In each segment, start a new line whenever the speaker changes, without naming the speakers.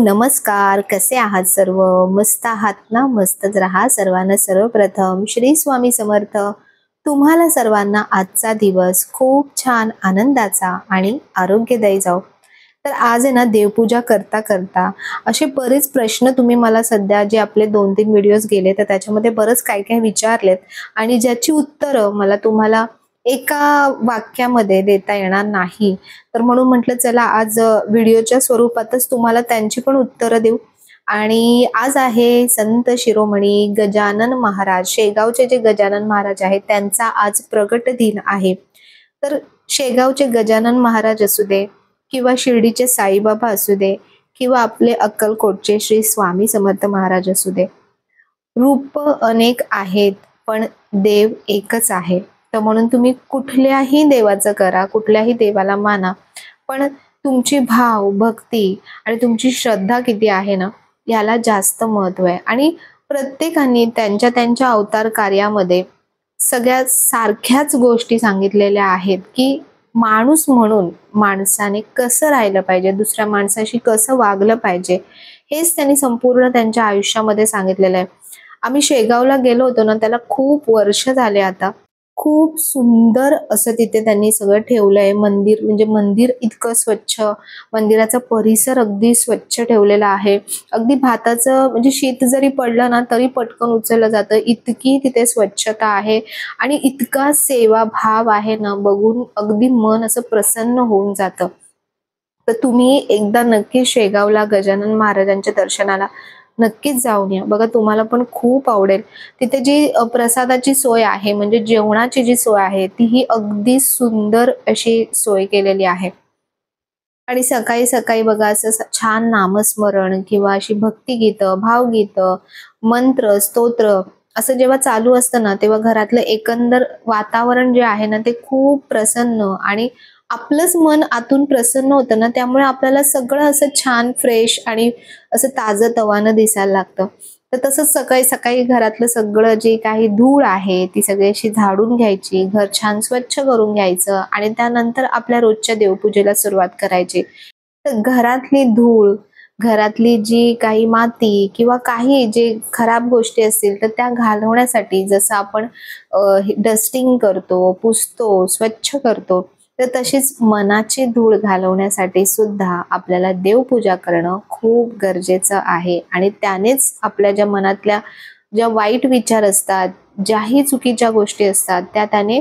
नमस्कार. कसे आहात सर्व? मस्त आहात ना? मस्तच राहा. सर्वांना सर्वप्रथम श्री स्वामी समर्थ. तुम्हाला सर्वांना आजचा दिवस खूप छान आनंदाचा आणि आरोग्यदायी जाओ. तर आज आहे ना, देवपूजा करता करता असे बरेच प्रश्न तुम्ही मला सध्या जे आपले 2-3 व्हिडिओज गेले तर त्याच्यामध्ये बरंच काय काय विचारलेत आणि ज्याची उत्तरं मला तुम्हाला एका वाक्यामध्ये देता येणार नाही. तर म्हणून म्हटलं चला आज व्हिडिओच्या स्वरूपातच तुम्हाला त्यांची पण उत्तरं देऊ. आणि आज आहे संत शिरोमणी गजानन महाराज, शेगावचे जे गजानन महाराज आहेत त्यांचा आज प्रगट दिन आहे. तर शेगावचे गजानन महाराज असू दे किंवा शिर्डीचे साईबाबा असू दे किंवा आपले अक्कलकोटचे श्री स्वामी समर्थ महाराज असू दे, रूप अनेक आहेत पण देव एकच आहे. तर म्हणून तुम्ही कुठल्याही देवाचं करा, कुठल्याही देवाला माना, पण तुमची भाव भक्ती आणि तुमची श्रद्धा किती आहे ना, याला जास्त महत्व आहे. आणि प्रत्येकाने त्यांच्या त्यांच्या अवतार कार्यामध्ये सगळ्या सारख्याच गोष्टी सांगितलेल्या आहेत की माणूस म्हणून माणसाने कसं राहिलं पाहिजे, दुसऱ्या माणसाशी कसं वागलं पाहिजे, हेच त्यांनी संपूर्ण त्यांच्या आयुष्यामध्ये सांगितलेलं आहे. आम्ही शेगावला गेलो होतो ना, त्याला खूप वर्ष झाले आता. खूप सुंदर असं तिथे त्यांनी सगळं ठेवलंय. मंदिर म्हणजे मंदिर इतकं स्वच्छ, मंदिराचा परिसर अगदी स्वच्छ ठेवलेला आहे. अगदी भाताचं म्हणजे शीत जरी पडलं ना तरी पटकन उचललं जातं, इतकी तिथे स्वच्छता आहे आणि इतका सेवाभाव आहे ना, बघून अगदी मन असं प्रसन्न होऊन जातं. तर तुम्ही एकदा नक्की शेगावला गजानन महाराजांच्या दर्शनाला नक्कीच जाऊन या. बघा तुम्हाला पण खूप आवडेल. तिथे जी प्रसादाची सोय आहे म्हणजे जेवणाची जी सोय आहे तीही अगदी सुंदर अशी सोय केलेली आहे. आणि सकाळी सकाळी बघा असं छान नामस्मरण किंवा अशी भक्तिगीतं, भावगीतं, मंत्र, स्तोत्र असं जेव्हा चालू असतं ना, तेव्हा घरातलं एकंदर वातावरण जे आहे ना ते खूप प्रसन्न आणि आपलंच मन आतून प्रसन्न होतं ना, त्यामुळे आपल्याला सगळं असं छान फ्रेश आणि असं ताजं-तवानं दिसायला लागतं. तर तसंच सकाळी सकाळी घरातलं सगळं जे काही धूळ आहे ती सगळी अशी झाडून घ्यायची, घर छान स्वच्छ करून घ्यायचं आणि त्यानंतर आपल्या रोजच्या देवपूजेला सुरुवात करायची. तर घरातली धूळ, घरातली जी काही माती किंवा काही जे खराब गोष्टी असतील तर त्या घालवण्यासाठी जसं आपण डस्टिंग करतो, पुसतो, स्वच्छ करतो, तर तशीच मनाची धूळ घालवण्यासाठी सुद्धा आपल्याला देवपूजा करणं खूप गरजेचं आहे. आणि त्यानेच आपल्या ज्या मनातल्या ज्या वाईट विचार असतात, ज्याही चुकीच्या गोष्टी असतात त्या त्याने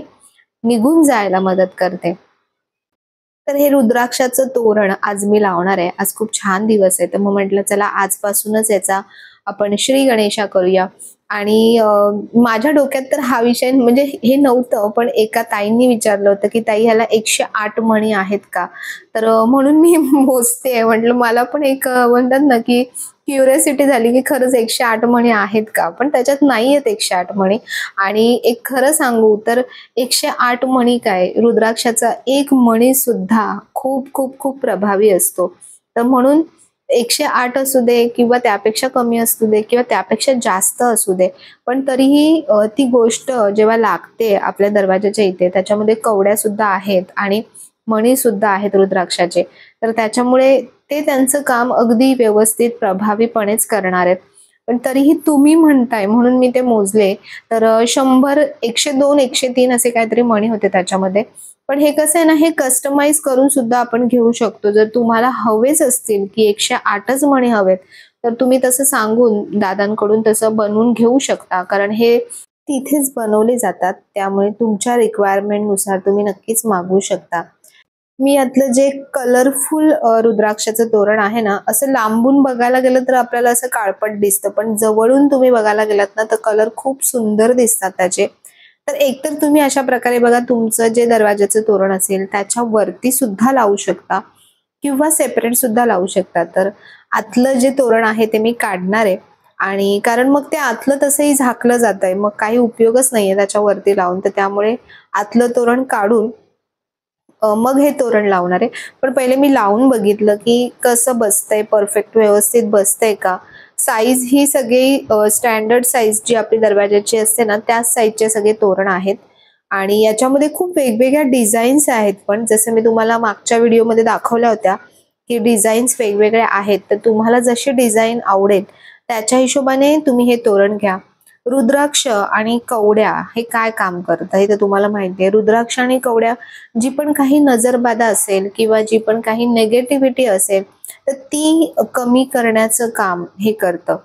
निघून जायला मदत करते. तर हे रुद्राक्षाचं तोरण आज मी लावणार आहे. आज खूप छान दिवस आहे, तर मग म्हटलं चला आजपासूनच याचा आपण श्री गणेशा करूया. आणि माझ्या डोक्यात तर हा विषय म्हणजे हे नव्हतं, पण एका ताईंनी विचारलं होतं की ताई ह्याला 108 मणी आहेत का? तर म्हणून मी मोजते. म्हटलं मला पण एक म्हणतात ना की क्युरिओसिटी झाली की खरंच 108 मणी आहेत का? पण त्याच्यात नाहीयेत 108 मणी. आणि एक खरं सांगू तर 108 मणी काय, रुद्राक्षाचा एक मणी सुद्धा खूप खूप खूप प्रभावी असतो. तर म्हणून 108 असू दे किंवा त्यापेक्षा कमी असू दे किंवा त्यापेक्षा जास्त असू दे, पण तरीही ती गोष्ट जेव्हा लागते आपल्या दरवाजाच्या इथे त्याच्यामध्ये कवड्या सुद्धा आहेत आणि मणी सुद्धा आहेत रुद्राक्षाचे. तर त्याच्यामुळे ते त्यांचं काम अगदी व्यवस्थित प्रभावीपणेच करणार आहेत. पण तरीही तुम्ही म्हणताय म्हणून मी ते मोजले. तर 100, 102, 103 असे काहीतरी मणी होते त्याच्यामध्ये. पण हे कसं आहे ना, हे कस्टमाइज करून सुद्धा आपण घेऊ शकतो. जर तुम्हाला हवेच असतील की 108च मणी हवेत, तर तुम्ही तसं सांगून दादांकडून तसं बनवून घेऊ शकता. कारण हे तिथेच बनवले जातात. त्यामुळे तुमच्या रिक्वायरमेंट नुसार तुम्ही नक्कीच मागवू शकता. मी यातलं जे कलरफुल रुद्राक्षाचं तोरण आहे ना, असं लांबून बघायला गेलं तर आपल्याला असं काळपट दिसतं, पण जवळून तुम्ही बघायला गेलात ना तर कलर खूप सुंदर दिसतात त्याचे. तर एकतर तुम्ही अशा प्रकारे बघा तुमचं जे दरवाजाचं तोरण असेल त्याच्या वरती सुद्धा लावू शकता किंवा सेपरेट सुद्धा लावू शकता. तर आतलं जे तोरण आहे ते मी काढणार आहे आणि कारण मग ते आतलं तसंही झाकलं जात आहे, मग काही उपयोगच नाहीये त्याच्या वरती लावून. तर त्यामुळे आतलं तोरण काढून मग हे तोरण लावणार आहे. पण पहिले मी लावून बघितलं की कसं बसतंय, परफेक्ट व्यवस्थित बसतंय का. साईज ही सगळी स्टँडर्ड साईज जी आपली दरवाजाची असते ना त्याच साईजचे सगळे तोरण आहेत. आणि याच्यामध्ये खूप वेगवेगळ्या डिझाईन्स आहेत, पण जसं मी तुम्हाला मागच्या व्हिडिओमध्ये दाखवल्या होत्या की डिझाईन्स वेगवेगळे आहेत, तर तुम्हाला जशी डिझाईन आवडेल त्याच्या हिशोबाने तुम्ही हे तोरण घ्या. रुद्राक्ष आणि कवड्या हे काय काम करतं हे तर तुम्हाला माहिती आहे. रुद्राक्ष आणि कवड्या जी पण काही नजरबाधा असेल किंवा जी पण काही नेगेटिव्हिटी असेल तर ती कमी करण्याचं काम हे करतं.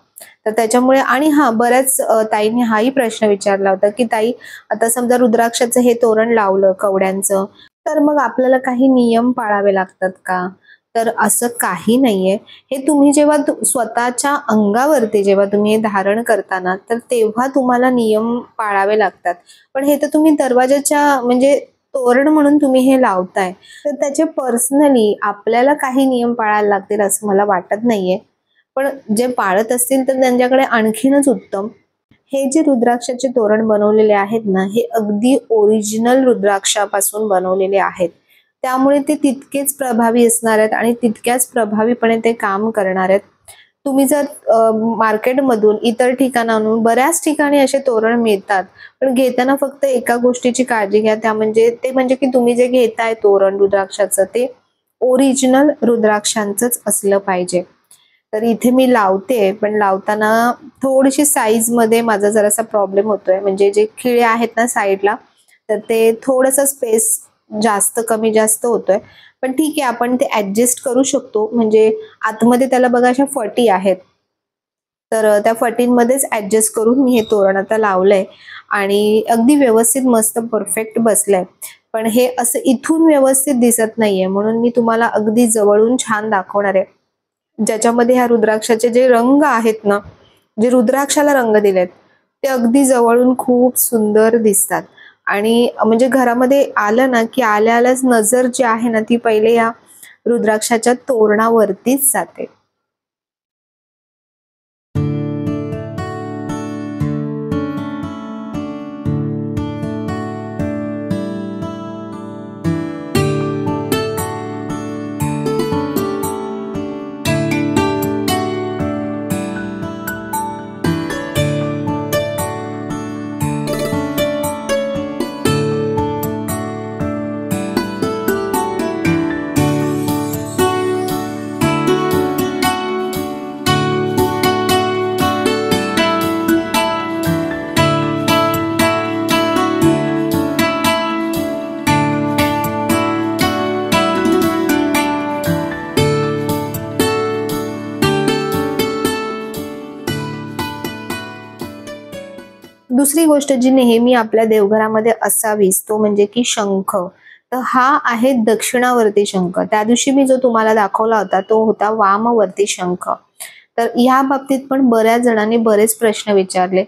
तर त्याच्यामुळे आणि बऱ्याच ताईंनी हाही प्रश्न विचारला होता की ताई, आता समजा रुद्राक्षाचं हे तोरण लावलं कवड्यांचं, तर मग आपल्याला काही नियम पाळावे लागतात का? तर असं काही नाहीये. हे तुम्ही जेव्हा स्वतःच्या अंगावरती जेव्हा तुम्ही हे धारण करता तर तेव्हा तुम्हाला नियम पाळावे लागतात. पण हे तर तुम्ही दरवाजाच्या म्हणजे तोरण म्हणून तुम्ही हे लावताय, तर त्याचे पर्सनली आपल्याला काही नियम पाळायला लागतील असं मला वाटत नाहीये. पण जे पाळत असतील तर त्यांच्याकडे आणखीनच उत्तम. हे जे रुद्राक्षाचे तोरण बनवलेले आहेत ना, हे अगदी ओरिजिनल रुद्राक्षापासून बनवलेले आहेत. त्यामुळे ते तितकेच प्रभावी असणार आहेत आणि तितक्याच प्रभावीपणे ते काम करणार आहेत. तुम्ही जर मार्केटमधून इतर ठिकाणाहून बऱ्याच ठिकाणी असे तोरण मिळतात, पण घेताना फक्त एका गोष्टीची काळजी घ्या, ते म्हणजे की तुम्ही जे घेताय तोरण रुद्राक्षाचं ते ओरिजिनल रुद्राक्षांचंच असलं पाहिजे. तर इथे मी लावते, पण लावताना थोडीशी साईज मध्ये माझा जरासा प्रॉब्लेम होतोय. म्हणजे जे खिळे आहेत ना साईडला, तर ते थोडंसं स्पेस जास्त कमी जास्त होतोय. पण ठीक आहे, आपण ते ऍडजस्ट करू शकतो. म्हणजे आतमध्ये त्याला बघा अशा फटी आहेत, तर त्या फटींमध्येच ऍडजस्ट करून मी हे तोरण आता लावलंय आणि अगदी व्यवस्थित मस्त परफेक्ट बसलंय. पण हे असं इथून व्यवस्थित दिसत नाहीये, म्हणून मी तुम्हाला अगदी जवळून छान दाखवणार आहे. ज्याच्यामध्ये ह्या रुद्राक्षाचे जे रंग आहेत ना, जे रुद्राक्षाला रंग दिलेत, ते अगदी जवळून खूप सुंदर दिसतात. आणि म्हणजे घरामध्ये आलं ना की आल्या आल्याच नजर जी आहे ना ती पहिले या रुद्राक्षाच्या तोरणावरतीच जाते. दुसरी गोष्ट जी नेहमी आपल्या देवघरामध्ये असावीच तो म्हणजे की शंख. तर हा आहे दक्षिणावर्ती शंख. त्या दिवशी मी जो तुम्हाला दाखवला होता तो होता वामवर्ती शंख. तर या बाबतीत पण बऱ्याच जणांनी बरेच प्रश्न विचारले.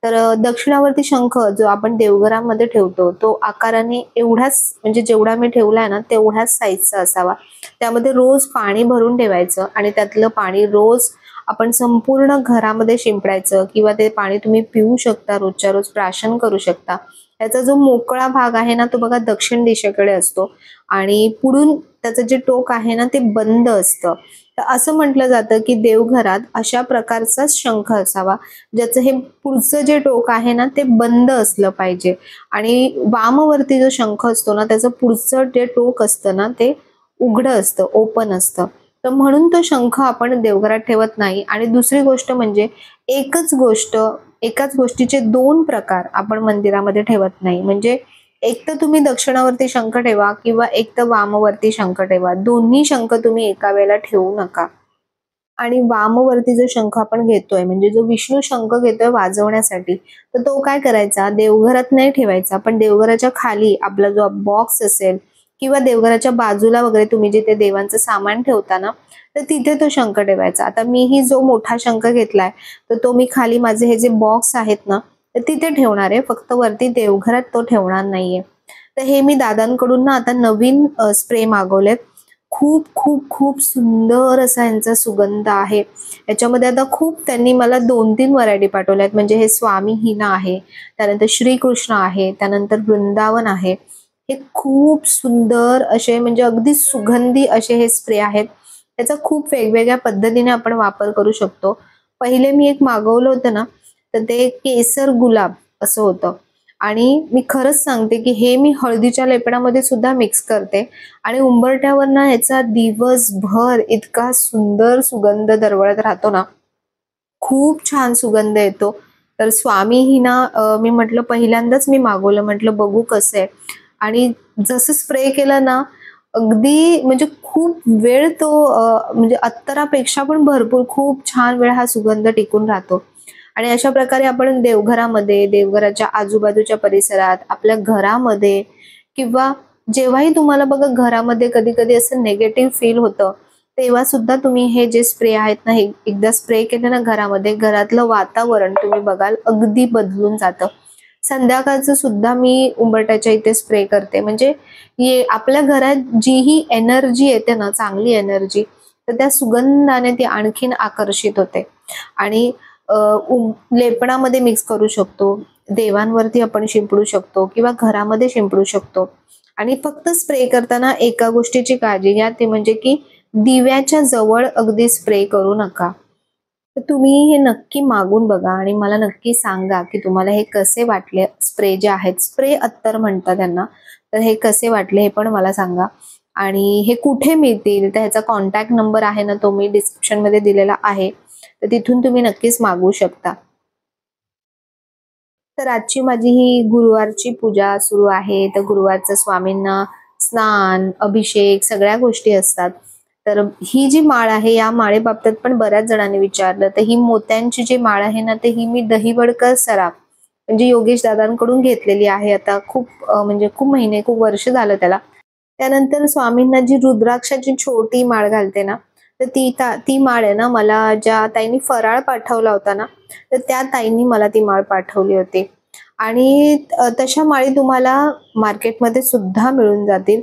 तर दक्षिणावर्ती शंख जो आपण देवघरामध्ये ठेवतो तो आकाराने एवढाच, म्हणजे जेवढा मी ठेवलाय ना तेवढ्याच साईजचा असावा. त्यामध्ये रोज पाणी भरून ठेवायचं आणि त्यातलं पाणी रोज आपण संपूर्ण घरामध्ये शिंपडायचं, किंवा ते पाणी तुम्ही पिऊ शकता, रोजच्या रोज प्राशन करू शकता. त्याचा जो मोकळा भाग आहे ना तो बघा दक्षिण दिशेकडे असतो आणि पुढून त्याचं जे टोक आहे ना ते बंद असतं. तर असं म्हटलं जातं की देवघरात अशा प्रकारचाच शंख असावा, ज्याचं हे पुढचं जे टोक आहे ना ते बंद असलं पाहिजे. आणि वामवर्ती जो शंख असतो ना त्याचं पुढचं जे टोक असतं ना ते उघडं असतं, ओपन असतं. तर म्हणून तो शंख आपण देवघरात ठेवत नाही. आणि दुसरी गोष्ट म्हणजे एकाच गोष्टीचे दोन प्रकार आपण मंदिरामध्ये ठेवत नाही. म्हणजे एक तर तुम्ही दक्षिणावर्ती शंख ठेवा किंवा एक तर वामवर्ती शंख ठेवा. दोन्ही शंख तुम्ही एका वेळेला ठेवू नका. आणि वामवर्ती जो शंख आपण घेतोय, म्हणजे जो विष्णू शंख घेतोय वाजवण्यासाठी, तर तो काय करायचा, देवघरात नाही ठेवायचा, पण देवघराच्या खाली आपला जो बॉक्स असेल किंवा देवघराच्या बाजूला वगैरे तुम्ही जिथे देवांचं सामान ठेवता ना, तर तिथे तो शंख ठेवायचा. आता मीही जो मोठा शंख घेतलाय तर तो मी खाली माझे हे जे बॉक्स आहेत ना तर तिथे ठेवणार आहे, फक्त वरती देवघरात तो ठेवणार नाहीये. तर हे मी दादांकडून ना आता नवीन स्प्रे मागवलेत. खूप खूप खूप सुंदर असा यांचा सुगंध आहे. याच्यामध्ये आता खूप त्यांनी मला 2-3 व्हरायटी पाठवल्या आहेत. म्हणजे हे स्वामी हिना आहे, त्यानंतर श्रीकृष्ण आहे, त्यानंतर वृंदावन आहे. हे खूप सुंदर असे म्हणजे अगदी सुगंधी असे हे स्प्रे आहेत. त्याचा खूप वेगवेगळ्या पद्धतीने आपण वापर करू शकतो. पहिले मी एक मागवलं होतं ना तर ते केसर गुलाब असं होतं आणि मी खरंच सांगते की हे मी हळदीच्या लेपणामध्ये सुद्धा मिक्स करते आणि उंबरठ्यावर ना ह्याचा दिवसभर इतका सुंदर सुगंध दरवळत राहतो ना, खूप छान सुगंध येतो. तर स्वामीही ना मी म्हटलं पहिल्यांदाच मी मागवलं, म्हटलं बघू कसं आहे. आणि जसं स्प्रे केलं ना, अगदी म्हणजे खूप वेळ तो म्हणजे अत्तरापेक्षा पण भरपूर खूप छान वेळ हा सुगंध टिकून राहतो. आणि अशा प्रकारे आपण देवघरामध्ये, देवघराच्या आजूबाजूच्या परिसरात, आपल्या घरामध्ये किंवा जेव्हाही तुम्हाला बघा घरामध्ये कधी-कधी असं निगेटिव्ह फील होतं, तेव्हा सुद्धा तुम्ही हे जे स्प्रे आहेत ना, हे एकदा स्प्रे केले ना घरामध्ये, घरातलं वातावरण तुम्ही बघाल अगदी बदलून जातं. संध्याकाळचं सुद्धा मी उंबरठ्याच्या इथे स्प्रे करते. म्हणजे आपल्या घरात जी ही एनर्जी येते ना, चांगली एनर्जी, तर त्या सुगंधाने ती आणखीन आकर्षित होते. आणि अ, लेपणामध्ये मिक्स करू शकतो, देवांवरती आपण शिंपडू शकतो किंवा घरामध्ये शिंपडू शकतो. आणि फक्त स्प्रे करताना एका गोष्टीची काळजी घ्या, ते म्हणजे की दिव्याच्या जवळ अगदी स्प्रे करू नका. तर तुम्ही हे नक्की मागून बघा आणि मला नक्की सांगा की तुम्हाला हे कसे वाटले. स्प्रे जे आहेत, स्प्रे अत्तर म्हणतात त्यांना, तर हे कसे वाटले हे पण मला सांगा. आणि हे कुठे मिळतील, तर ह्याचा कॉन्टॅक्ट नंबर आहे ना, तो मी डिस्क्रिप्शन मध्ये दिलेला आहे, तर तिथून तुम्ही नक्कीच मागवू शकता. तर आजची माझी ही गुरुवारची पूजा सुरू आहे. तर गुरुवारचं स्वामींना स्नान, अभिषेक सगळ्या गोष्टी असतात. तर ही जी माळ आहे, या माळेबाबतीत पण बऱ्याच जणांनी विचारलं. तर ही मोत्यांची जी माळ आहे ना, ते ही मी दहिवडकर सराफ म्हणजे योगेश दादांकडून घेतलेली आहे. आता खूप म्हणजे खूप महिने, खूप वर्ष झालं त्याला. त्यानंतर स्वामींना जी रुद्राक्षाची छोटी माळ घालते ना, तर ती माळ आहे ना, मला ज्या ताईंनी फराळ पाठवला होता ना, तर त्या ताईंनी मला ती माळ पाठवली होती. आणि तशा माळी तुम्हाला मार्केटमध्ये सुद्धा मिळून जातील.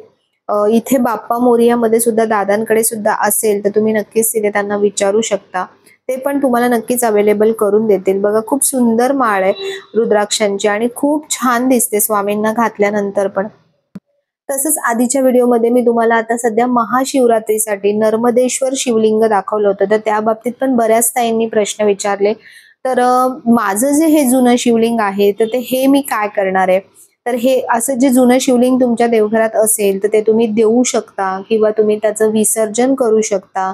इथे बाप्पा मोरियामध्ये सुद्धा दादांकडे सुद्धा असेल, तर तुम्ही नक्कीच तिथे त्यांना विचारू शकता. ते पण तुम्हाला नक्कीच अवेलेबल करून देतील. बघा खूप सुंदर माळ आहे रुद्राक्षांची आणि खूप छान दिसते स्वामींना घातल्यानंतर पण. तसंच आधीच्या व्हिडिओमध्ये मी तुम्हाला आता सध्या महाशिवरात्रीसाठी नर्मदेश्वर शिवलिंग दाखवलं होतं, तर त्या बाबतीत पण बऱ्याच ताईंनी प्रश्न विचारले. तर माझं जे हे जुनं शिवलिंग आहे, तर ते हे मी काय करणार आहे? तर हे असं जे जुनं शिवलिंग तुमच्या देवघरात असेल, तर ते तुम्ही देऊ शकता किंवा तुम्ही त्याचं विसर्जन करू शकता.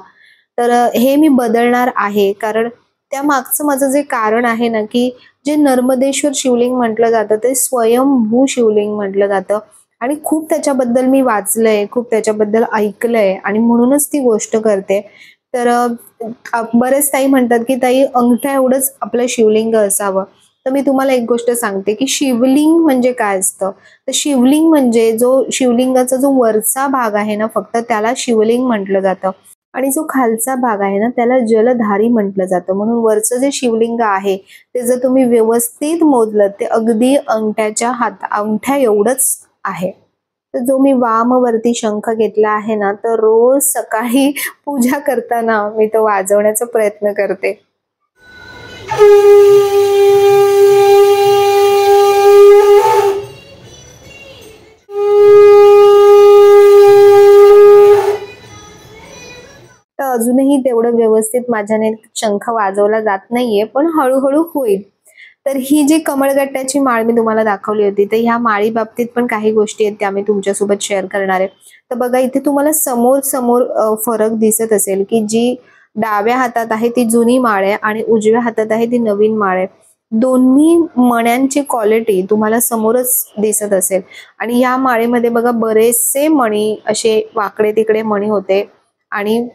तर हे मी बदलणार आहे, कारण त्या मागचं माझं जे कारण आहे ना, की जे नर्मदेश्वर शिवलिंग म्हटलं जातं, ते स्वयंभू शिवलिंग म्हटलं जातं. आणि खूप त्याच्याबद्दल मी वाचलंय, खूप त्याच्याबद्दल ऐकलंय आणि म्हणूनच ती गोष्ट करते. तर बरेच ताई म्हणतात, की ताई अंगठ्या एवढंच आपलं शिवलिंग असावं. तर मी तुम्हाला एक गोष्ट सांगते, की शिवलिंग म्हणजे काय असतं? तर शिवलिंग म्हणजे जो शिवलिंगाचा जो वरचा भाग आहे ना, फक्त त्याला शिवलिंग म्हटलं जातं. आणि जो खालचा भाग आहे ना, त्याला जलधारी म्हटलं जातं. म्हणून वरचं जे शिवलिंग आहे, ते जर तुम्ही व्यवस्थित मोजलं, ते अगदी अंगठ्या एवढंच आहे. तर जो मी वामवरती शंख घेतला आहे ना, तर रोज सकाळी पूजा करताना मी तो वाजवण्याचा प्रयत्न करते. तर अजूनही तेवढं व्यवस्थित माझ्याने शंख वाजवला जात नाहीये, पण हळू होईल. तर ही जी कमळगट्ट्याची माळ मी तुम्हाला दाखवली होती, तर ह्या माळी बाबतीत पण काही गोष्टी आहेत त्या मी तुमच्यासोबत शेअर करणार आहे. तर बघा इथे तुम्हाला समोर फरक दिसत असेल, की जी डाव्या हातात आहे ती जुनी माळ आहे आणि उजव्या हातात आहे ती नवीन माळ आहे. दोन्ही मण्यांची क्वालिटी तुम्हाला समोरच दिसत असेल. आणि या माळेमध्ये बघा बरेचसे मणी असे वाकडे तिकडे मणी होते आणि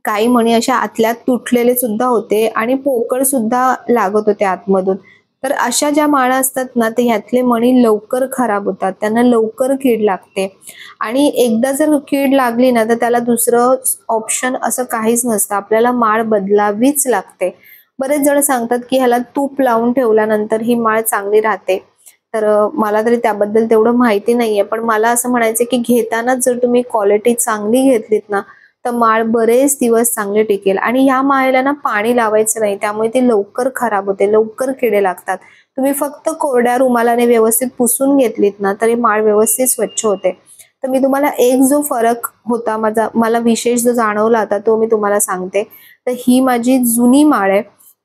काही मणी अशा आतल्यात तुटलेले सुद्धा होते आणि पोकळ सुद्धा लागत होते आतमधून. तर अशा ज्या माळा असतात ना, ते ह्यातले मणी लवकर खराब होतात. त्यांना लवकर कीड लागते आणि एकदा जर कीड लागली ना, तर त्याला दुसरं ऑप्शन असं काहीच नसतं. आपल्याला माळ बदलावीच लागते. बरेच जण सांगतात, की ह्याला तूप लावून ठेवल्यानंतर ही माळ चांगली राहते. तर मला तरी त्याबद्दल तेवढं माहिती नाहीये. पण मला असं म्हणायचं की घेतानाच जर तुम्ही क्वालिटी चांगली घेतलीत ना, तर माळ बरेच दिवस चांगले टिकेल. आणि ह्या माळेला ना पाणी लावायचं नाही, त्यामुळे ती लवकर खराब होते, लवकर किडे लागतात. तुम्ही फक्त कोरड्या रुमालाने व्यवस्थित पुसून घेतलीत ना, तरी माळ व्यवस्थित स्वच्छ होते. तर मी तुम्हाला एक जो फरक होता मला विशेष जो जाणवला होता, तो मी तुम्हाला सांगते. तर ही माझी जुनी माळ आहे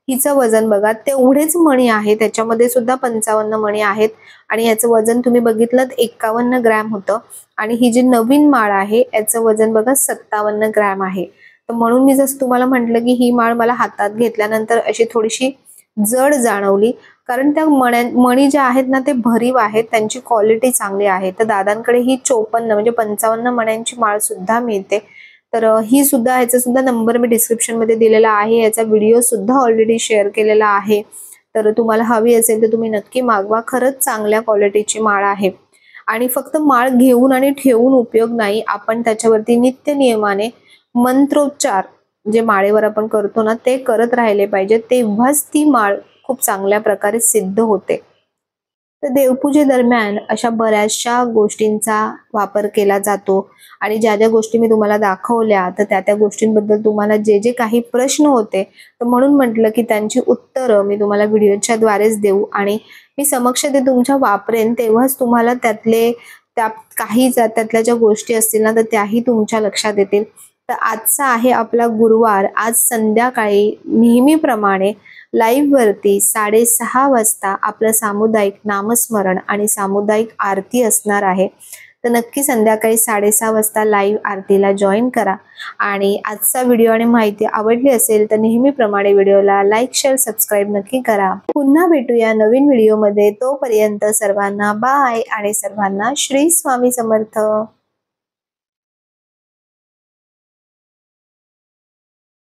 हिचं वजन बघा तेवढेच मणी आहे, त्याच्यामध्ये सुद्धा 55 मणी आहेत आणि याचं वजन तुम्ही बघितलं 51 ग्रॅम होतं आणि ही जी नवीन माळ आहे याचं वजन बघा 57 ग्रॅम आहे. तर म्हणून मी जसं तुम्हाला म्हटलं की ही माळ मला हातात घेतल्यानंतर अशी थोडीशी जड जाणवली, कारण त्या मणी ज्या आहेत ना ते भरीव आहेत, त्यांची क्वालिटी चांगली आहे. तर दादांकडे ही 54 म्हणजे 55 मण्यांची माळ सुद्धा मिळते. तर ही सुद्धा ह्याचा सुद्धा नंबर मी डिस्क्रिप्शन मध्ये दिलेला आहे, याचा व्हिडिओ सुद्धा ऑलरेडी शेअर केलेला आहे. तर तुम्हाला हवी असेल तर तुम्ही नक्की मागवा, खरंच चांगल्या क्वालिटीची माळ आहे. आणि फक्त माळ घेऊन आणि ठेवून उपयोग नाही, आपण त्याच्यावरती नित्य नियमाने मंत्रोच्चार जे माळेवर आपण करतो ना ते करत राहिले पाहिजे, तेव्हाच ती माळ खूप चांगल्या प्रकारे सिद्ध होते. तर देवपूजेदरम्यान अशा बऱ्याचशा गोष्टींचा वापर केला जातो आणि ज्या ज्या गोष्टी मी तुम्हाला दाखवल्या तर त्या गोष्टींबद्दल तुम्हाला जे जे काही प्रश्न होते, तर म्हणून म्हटलं की त्यांची उत्तरं मी तुम्हाला व्हिडिओच्या द्वारेच देऊ आणि मी समक्ष ते तुमच्या वापरेन, तेव्हाच तुम्हाला त्यातल्या ज्या गोष्टी असतील ना तर त्याही तुमच्या लक्षात येतील. तर आजचा आहे आपला गुरुवार. आज संध्याकाळी नेहमीप्रमाणे लाईव्ह वरती 6:30 वाजता आपलं सामुदायिक नामस्मरण आणि सामुदायिक आरती असणार आहे. तर नक्की संध्याकाळी 6:30 वाजता लाईव्ह आरतीला जॉईन करा. आणि आजचा व्हिडिओ आणि माहिती आवडली असेल तर नेहमीप्रमाणे व्हिडिओला लाईक, शेअर, सबस्क्राईब नक्की करा. पुन्हा भेटूया नवीन व्हिडिओमध्ये. तोपर्यंत सर्वांना बाय आणि सर्वांना श्री स्वामी समर्थ.